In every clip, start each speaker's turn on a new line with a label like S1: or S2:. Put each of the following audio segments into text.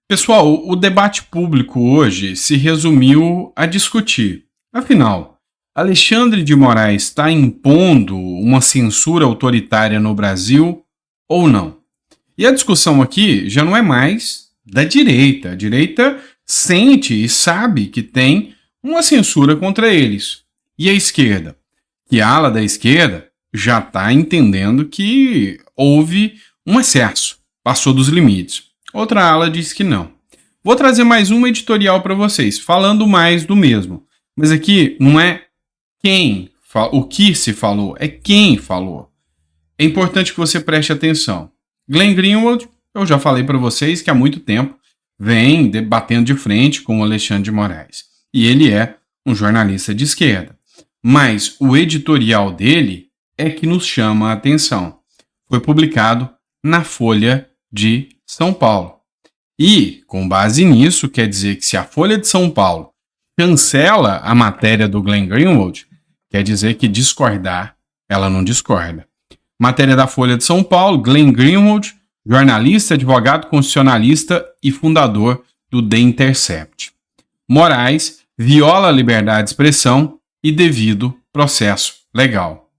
S1: Pessoal, o debate público hoje se resumiu a discutir. Afinal, Alexandre de Moraes está impondo uma censura autoritária no Brasil ou não? E a discussão aqui já não é mais da direita. A direita sente e sabe que tem uma censura contra eles. E a esquerda? Que a ala da esquerda já está entendendo que houve um excesso, passou dos limites. Outra ala diz que não. Vou trazer mais uma editorial para vocês, falando mais do mesmo. Mas aqui não é o que se falou, é quem falou. É importante que você preste atenção. Glenn Greenwald, eu já falei para vocês que há muito tempo vem debatendo de frente com o Alexandre de Moraes. E ele é um jornalista de esquerda. Mas o editorial dele é que nos chama a atenção. Foi publicado na Folha de São Paulo. E, com base nisso, quer dizer que se a Folha de São Paulo cancela a matéria do Glenn Greenwald, quer dizer que discordar, ela não discorda. Matéria da Folha de São Paulo, Glenn Greenwald, jornalista, advogado constitucionalista e fundador do The Intercept. Moraes viola a liberdade de expressão e devido processo legal.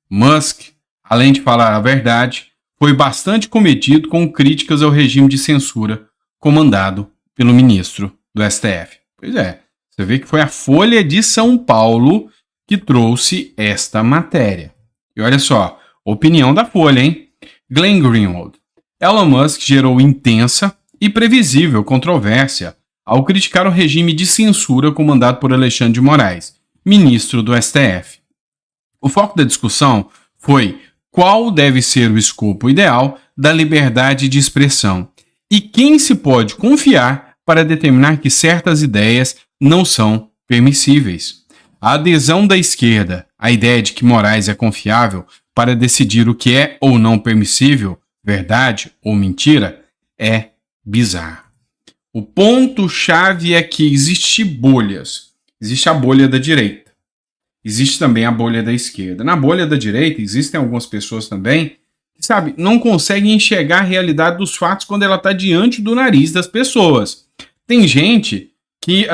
S1: Musk, além de falar a verdade, foi bastante comedido com críticas ao regime de censura comandado pelo ministro do STF. Pois é, você vê que foi a Folha de São Paulo que trouxe esta matéria. E olha só, opinião da Folha, hein? Glenn Greenwald. Elon Musk gerou intensa e previsível controvérsia ao criticar o regime de censura comandado por Alexandre de Moraes, ministro do STF. O foco da discussão foi qual deve ser o escopo ideal da liberdade de expressão e quem se pode confiar para determinar que certas ideias não são permissíveis. A adesão da esquerda à ideia de que Moraes é confiável para decidir o que é ou não permissível, verdade ou mentira, é bizarra. O ponto-chave é que existe bolhas. Existe a bolha da direita. Existe também a bolha da esquerda. Na bolha da direita existem algumas pessoas também que, não conseguem enxergar a realidade dos fatos quando ela está diante do nariz das pessoas. Tem gente que,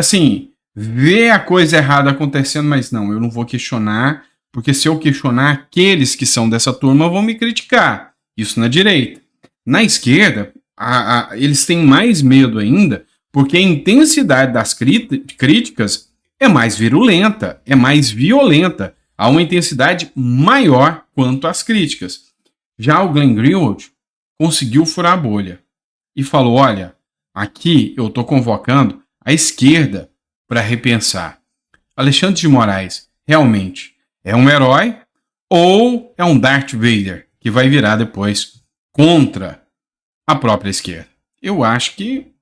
S1: vê a coisa errada acontecendo, mas não, eu não vou questionar, porque se eu questionar, aqueles que são dessa turma vão me criticar. Isso na direita. Na esquerda, eles têm mais medo ainda, porque a intensidade das críticas é mais virulenta, é mais violenta. Há uma intensidade maior quanto às críticas. Já o Glenn Greenwald conseguiu furar a bolha e falou, olha, aqui eu estou convocando a esquerda para repensar. Alexandre de Moraes realmente é um herói ou é um Darth Vader que vai virar depois contra a própria esquerda? Eu acho que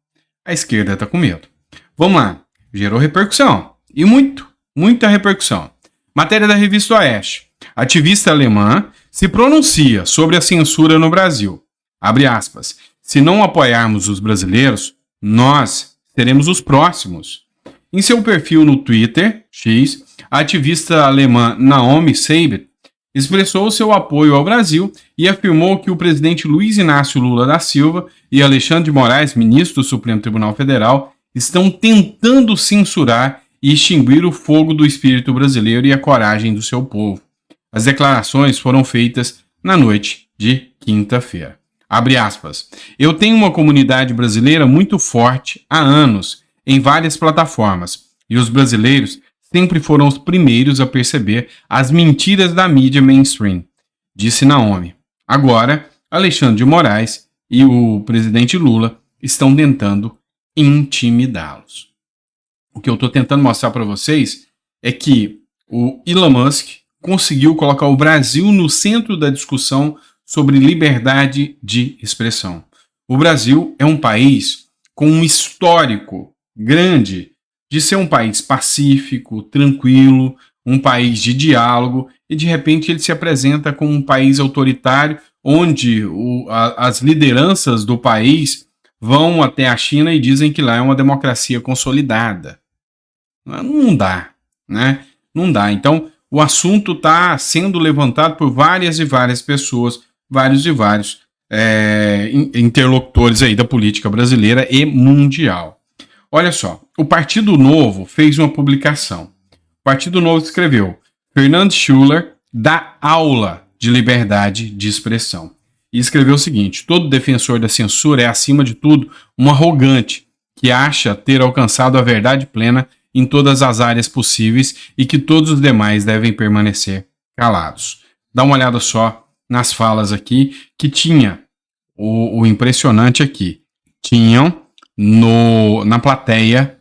S1: a esquerda está com medo. Vamos lá, gerou repercussão. E muita repercussão. Matéria da revista Oeste. Ativista alemã se pronuncia sobre a censura no Brasil. Abre aspas. Se não apoiarmos os brasileiros, nós seremos os próximos. Em seu perfil no Twitter, X, a ativista alemã Naomi Seibert expressou seu apoio ao Brasil e afirmou que o presidente Luiz Inácio Lula da Silva e Alexandre de Moraes, ministro do Supremo Tribunal Federal, estão tentando censurar e extinguir o fogo do espírito brasileiro e a coragem do seu povo. As declarações foram feitas na noite de quinta-feira. Abre aspas. Eu tenho uma comunidade brasileira muito forte há anos, em várias plataformas, e os brasileiros sempre foram os primeiros a perceber as mentiras da mídia mainstream, disse Naomi. Agora, Alexandre de Moraes e o presidente Lula estão tentando intimidá-los. O que eu estou tentando mostrar para vocês é que o Elon Musk conseguiu colocar o Brasil no centro da discussão sobre liberdade de expressão. O Brasil é um país com um histórico grande de ser um país pacífico, tranquilo, um país de diálogo, e de repente ele se apresenta como um país autoritário, onde as lideranças do país vão até a China e dizem que lá é uma democracia consolidada. Não dá, né? Não dá. Então, o assunto está sendo levantado por várias e várias pessoas, vários interlocutores aí da política brasileira e mundial. Olha só, o Partido Novo fez uma publicação. O Partido Novo escreveu: Fernando Schuller dá aula de liberdade de expressão. E escreveu o seguinte: todo defensor da censura é, acima de tudo, um arrogante que acha ter alcançado a verdade plena em todas as áreas possíveis e que todos os demais devem permanecer calados. Dá uma olhada só nas falas aqui, que tinha o impressionante aqui. Tinham na plateia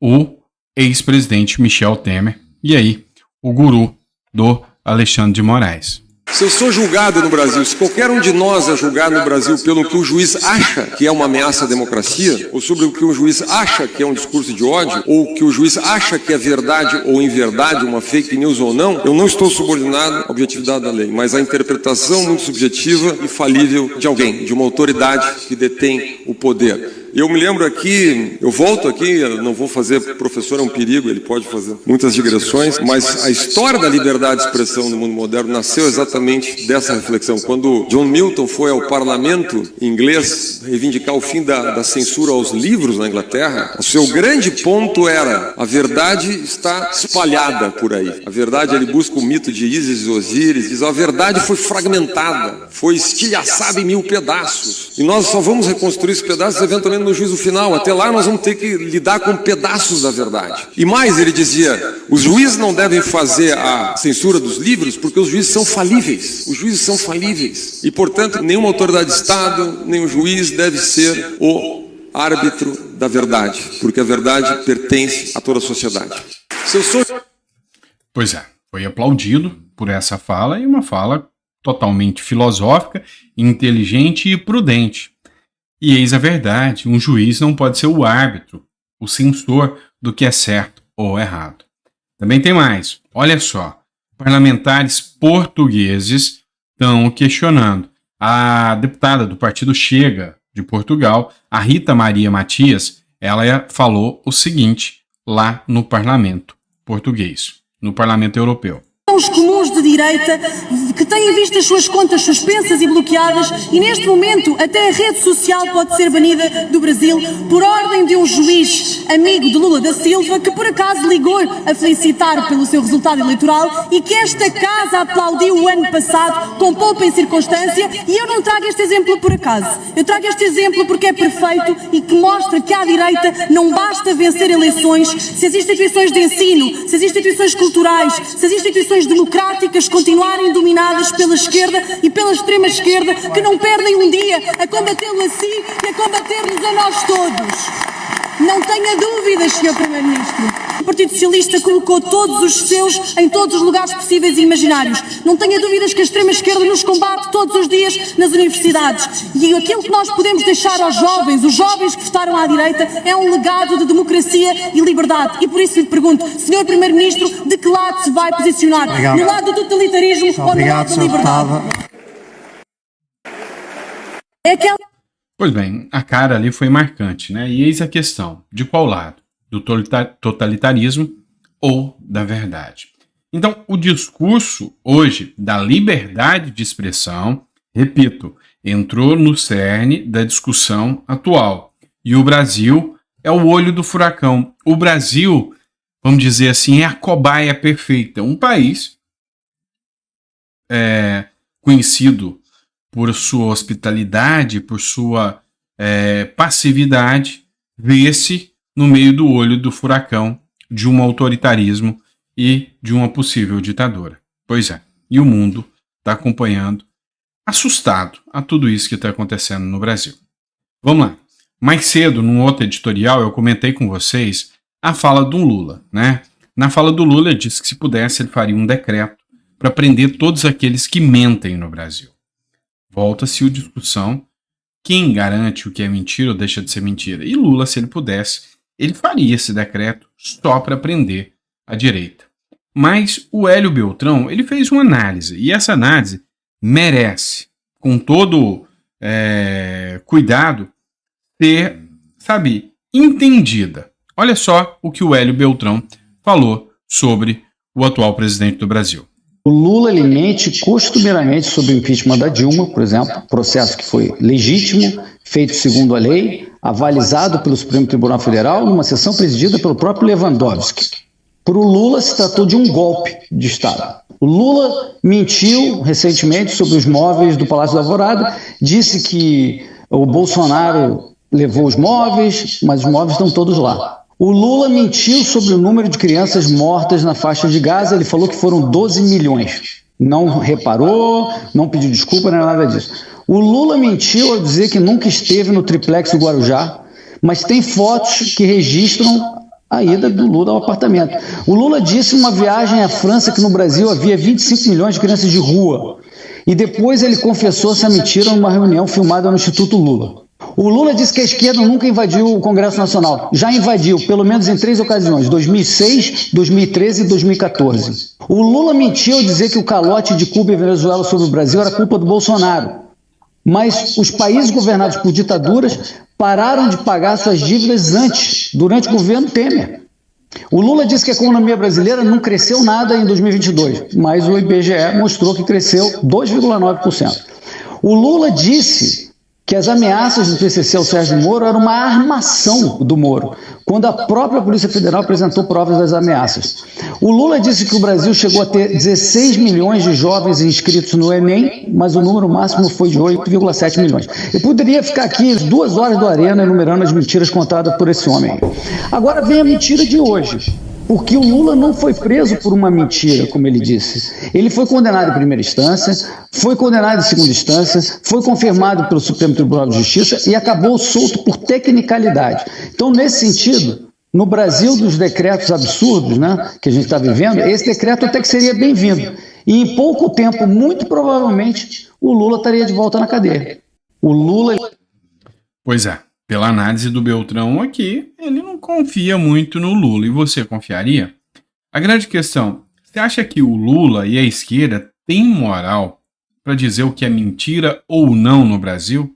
S1: o ex-presidente Michel Temer e aí o guru do Alexandre de Moraes.
S2: Se eu sou julgado no Brasil, se qualquer um de nós é julgado no Brasil pelo que o juiz acha que é uma ameaça à democracia, ou sobre o que o juiz acha que é um discurso de ódio, ou que o juiz acha que é verdade ou inverdade, uma fake news ou não, eu não estou subordinado à objetividade da lei, mas à interpretação muito subjetiva e falível de alguém, de uma autoridade que detém o poder. Eu me lembro aqui, eu volto aqui, eu não vou fazer, professor é um perigo, ele pode fazer muitas digressões, mas a história da liberdade de expressão no mundo moderno nasceu exatamente dessa reflexão. Quando John Milton foi ao parlamento inglês reivindicar o fim da censura aos livros na Inglaterra, o seu grande ponto era: a verdade está espalhada por aí. A verdade, ele busca o mito de Ísis e Osíris, diz: a verdade foi fragmentada, foi estilhaçada em 1000 pedaços. E nós só vamos reconstruir esses pedaços eventualmente no juízo final. Até lá nós vamos ter que lidar com pedaços da verdade. E mais, ele dizia: os juízes não devem fazer a censura dos livros porque os juízes são falíveis. Os juízes são falíveis. E, portanto, nenhuma autoridade de Estado, nenhum juiz deve ser o árbitro da verdade, porque a verdade pertence a toda a sociedade. Se eu sou...
S1: Pois é, foi aplaudido por essa fala, e uma fala totalmente filosófica, inteligente e prudente. E eis a verdade: um juiz não pode ser o árbitro, o censor do que é certo ou errado. Também tem mais. Olha só, parlamentares portugueses estão questionando. A deputada do partido Chega de Portugal, a Rita Maria Matias, ela falou o seguinte lá no parlamento português, no parlamento europeu.
S3: Os comuns de direita que têm visto as suas contas suspensas e bloqueadas, e neste momento até a rede social pode ser banida do Brasil por ordem de um juiz amigo de Lula da Silva, que por acaso ligou a felicitar pelo seu resultado eleitoral e que esta casa aplaudiu o ano passado com poupa em circunstância. E eu não trago este exemplo por acaso, eu trago este exemplo porque é perfeito e que mostra que à direita não basta vencer eleições se as instituições de ensino, se as instituições culturais, se as instituições democráticas continuarem dominadas pela esquerda e pela extrema-esquerda, que não perdem um dia a combatê-lo a si e a combater-nos a nós todos. Não tenha dúvidas, Sr. Primeiro-Ministro. O Partido Socialista colocou todos os seus em todos os lugares possíveis e imaginários. Não tenha dúvidas que a extrema-esquerda nos combate todos os dias nas universidades. E aquilo que nós podemos deixar aos jovens, os jovens que votaram à direita, é um legado de democracia e liberdade. E por isso lhe pergunto, Sr. Primeiro-Ministro, de que lado se vai posicionar? Obrigado. No lado do totalitarismo ou no lado da liberdade? É aquela...
S1: Pois bem, a cara ali foi marcante, né? E eis a questão: de qual lado? Do totalitarismo ou da verdade? Então, o discurso hoje da liberdade de expressão, repito, entrou no cerne da discussão atual. E o Brasil é o olho do furacão. O Brasil, vamos dizer assim, é a cobaia perfeita. Um país conhecido por sua hospitalidade, por sua passividade, vê-se no meio do olho do furacão de um autoritarismo e de uma possível ditadura. Pois é, e o mundo está acompanhando, assustado, a tudo isso que está acontecendo no Brasil. Vamos lá. Mais cedo, num outro editorial, eu comentei com vocês a fala do Lula, né? Na fala do Lula, ele disse que, se pudesse, ele faria um decreto para prender todos aqueles que mentem no Brasil. Volta-se a discussão: quem garante o que é mentira ou deixa de ser mentira? E Lula, se ele pudesse, ele faria esse decreto só para prender a direita. Mas o Hélio Beltrão, ele fez uma análise, e essa análise merece, com todo cuidado, ser, entendida. Olha só o que o Hélio Beltrão falou sobre o atual presidente do Brasil.
S4: O Lula ele mente costumeiramente sobre o impeachment da Dilma, por exemplo, processo que foi legítimo, feito segundo a lei, avalizado pelo Supremo Tribunal Federal, numa sessão presidida pelo próprio Lewandowski. Para o Lula se tratou de um golpe de Estado. O Lula mentiu recentemente sobre os móveis do Palácio da Alvorada, disse que o Bolsonaro levou os móveis, mas os móveis estão todos lá. O Lula mentiu sobre o número de crianças mortas na faixa de Gaza, ele falou que foram 12 milhões. Não reparou, não pediu desculpa, não é nada disso. O Lula mentiu ao dizer que nunca esteve no triplex do Guarujá, mas tem fotos que registram a ida do Lula ao apartamento. O Lula disse numa viagem à França que no Brasil havia 25 milhões de crianças de rua. E depois ele confessou essa mentira numa reunião filmada no Instituto Lula. O Lula disse que a esquerda nunca invadiu o Congresso Nacional. Já invadiu, pelo menos em 3 ocasiões, 2006, 2013 e 2014. O Lula mentiu ao dizer que o calote de Cuba e Venezuela sobre o Brasil era culpa do Bolsonaro. Mas os países governados por ditaduras pararam de pagar suas dívidas antes, durante o governo Temer. O Lula disse que a economia brasileira não cresceu nada em 2022, mas o IBGE mostrou que cresceu 2,9%. O Lula disse que as ameaças do PCC ao Sérgio Moro eram uma armação do Moro, quando a própria Polícia Federal apresentou provas das ameaças. O Lula disse que o Brasil chegou a ter 16 milhões de jovens inscritos no Enem, mas o número máximo foi de 8,7 milhões. Eu poderia ficar aqui 2 horas do Arena enumerando as mentiras contadas por esse homem. Agora vem a mentira de hoje. Porque o Lula não foi preso por uma mentira, como ele disse. Ele foi condenado em primeira instância, foi condenado em segunda instância, foi confirmado pelo Supremo Tribunal de Justiça e acabou solto por tecnicalidade. Então, nesse sentido, no Brasil dos decretos absurdos, né, que a gente está vivendo, esse decreto até que seria bem-vindo. E em pouco tempo, muito provavelmente, o Lula estaria de volta na cadeia. O Lula...
S1: Pois é. Pela análise do Beltrão aqui, ele não confia muito no Lula. E você confiaria? A grande questão, você acha que o Lula e a esquerda têm moral para dizer o que é mentira ou não no Brasil?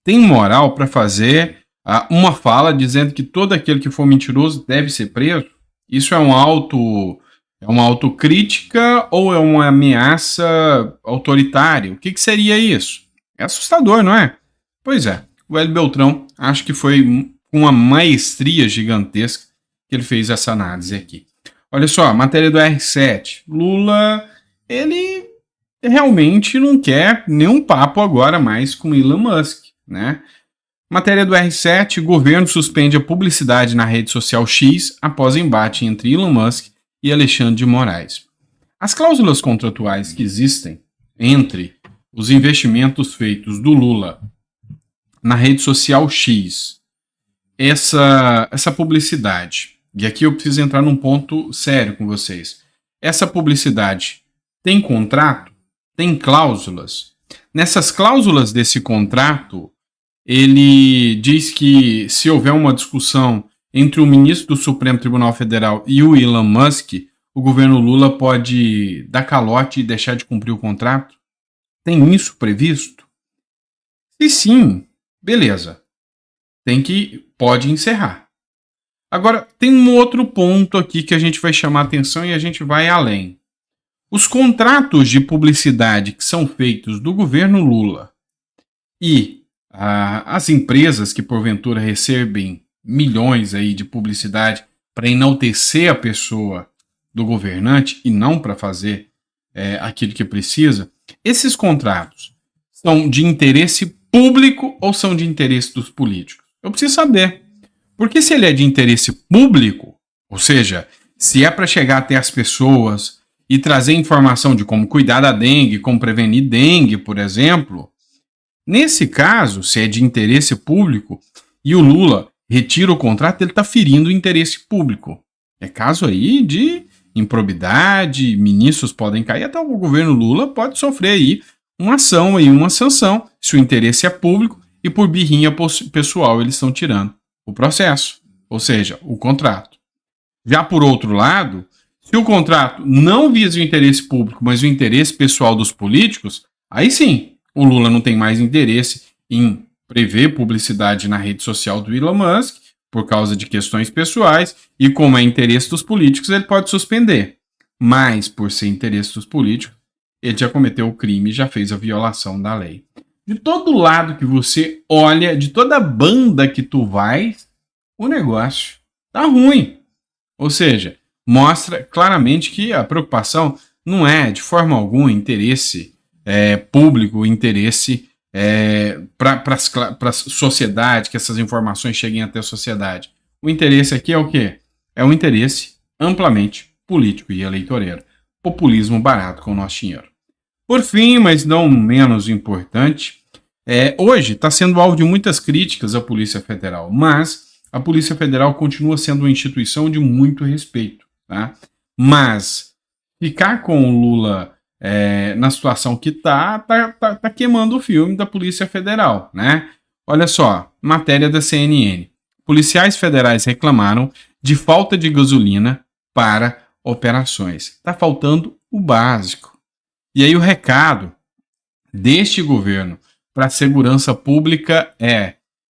S1: Tem moral para fazer uma fala dizendo que todo aquele que for mentiroso deve ser preso? Isso é uma autocrítica ou é uma ameaça autoritária? O que seria isso? É assustador, não é? Pois é. O Hélio Beltrão, acho que foi com uma maestria gigantesca que ele fez essa análise aqui. Olha só, matéria do R7. Lula, ele realmente não quer nenhum papo agora mais com Elon Musk, né? Matéria do R7, governo suspende a publicidade na rede social X após embate entre Elon Musk e Alexandre de Moraes. As cláusulas contratuais que existem entre os investimentos feitos do Lula na rede social X, essa publicidade, e aqui eu preciso entrar num ponto sério com vocês, essa publicidade tem contrato? Tem cláusulas? Nessas cláusulas desse contrato, ele diz que se houver uma discussão entre o ministro do Supremo Tribunal Federal e o Elon Musk, o governo Lula pode dar calote e deixar de cumprir o contrato? Tem isso previsto? Se sim, beleza, pode encerrar. Agora, tem um outro ponto aqui que a gente vai chamar atenção e a gente vai além. Os contratos de publicidade que são feitos do governo Lula e as empresas que porventura recebem milhões aí de publicidade para enaltecer a pessoa do governante e não para fazer aquilo que precisa, esses contratos são de interesse público ou são de interesse dos políticos? Eu preciso saber. Porque se ele é de interesse público, ou seja, se é para chegar até as pessoas e trazer informação de como cuidar da dengue, como prevenir dengue, por exemplo, nesse caso, se é de interesse público e o Lula retira o contrato, ele está ferindo o interesse público. É caso aí de improbidade, ministros podem cair, até o governo Lula pode sofrer aí uma ação e uma sanção, se o interesse é público e por birrinha pessoal eles estão tirando o processo, ou seja, o contrato. Já por outro lado, se o contrato não visa o interesse público, mas o interesse pessoal dos políticos, aí sim, o Lula não tem mais interesse em prever publicidade na rede social do Elon Musk por causa de questões pessoais e como é interesse dos políticos, ele pode suspender. mas por ser interesse dos políticos, ele já cometeu o crime e já fez a violação da lei. De todo lado que você olha, de toda banda que tu vai, o negócio tá ruim. Ou seja, mostra claramente que a preocupação não é, de forma alguma, interesse público, interesse para a sociedade, que essas informações cheguem até a sociedade. O interesse aqui é o quê? É um interesse amplamente político e eleitoreiro. Populismo barato com o nosso dinheiro. Por fim, mas não menos importante, hoje está sendo alvo de muitas críticas à Polícia Federal, mas a Polícia Federal continua sendo uma instituição de muito respeito. Tá? Mas ficar com o Lula na situação que tá queimando o filme da Polícia Federal, né? Olha só, matéria da CNN. Policiais federais reclamaram de falta de gasolina para operações. Está faltando o básico. E aí o recado deste governo para a segurança pública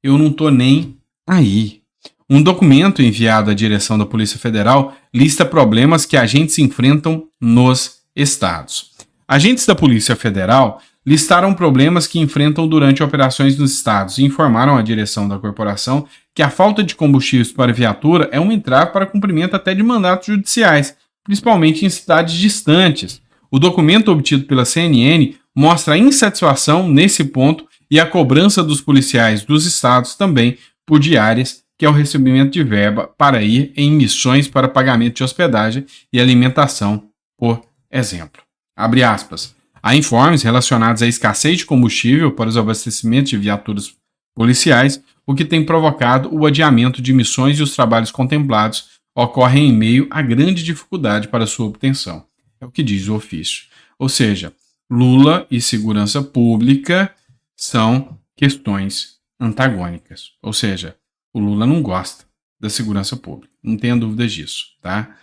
S1: eu não estou nem aí. Um documento enviado à direção da Polícia Federal lista problemas que agentes enfrentam nos estados. Agentes da Polícia Federal listaram problemas que enfrentam durante operações nos estados e informaram à direção da corporação que a falta de combustíveis para viatura é um entrave para cumprimento até de mandatos judiciais, principalmente em cidades distantes. O documento obtido pela CNN mostra a insatisfação nesse ponto e a cobrança dos policiais dos estados também por diárias, que é o recebimento de verba para ir em missões para pagamento de hospedagem e alimentação, por exemplo. Abre aspas. Há informes relacionados à escassez de combustível para os abastecimentos de viaturas policiais, o que tem provocado o adiamento de missões e os trabalhos contemplados ocorrem em meio a grande dificuldade para sua obtenção. É o que diz o ofício. Ou seja, Lula e segurança pública são questões antagônicas. Ou seja, o Lula não gosta da segurança pública. Não tenha dúvidas disso, tá?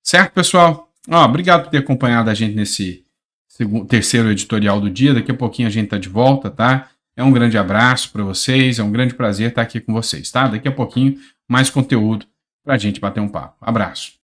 S1: Certo, pessoal? Obrigado por ter acompanhado a gente nesse terceiro editorial do dia. Daqui a pouquinho a gente tá de volta, tá? É um grande abraço para vocês. É um grande prazer estar aqui com vocês, tá? Daqui a pouquinho mais conteúdo pra gente bater um papo. Abraço.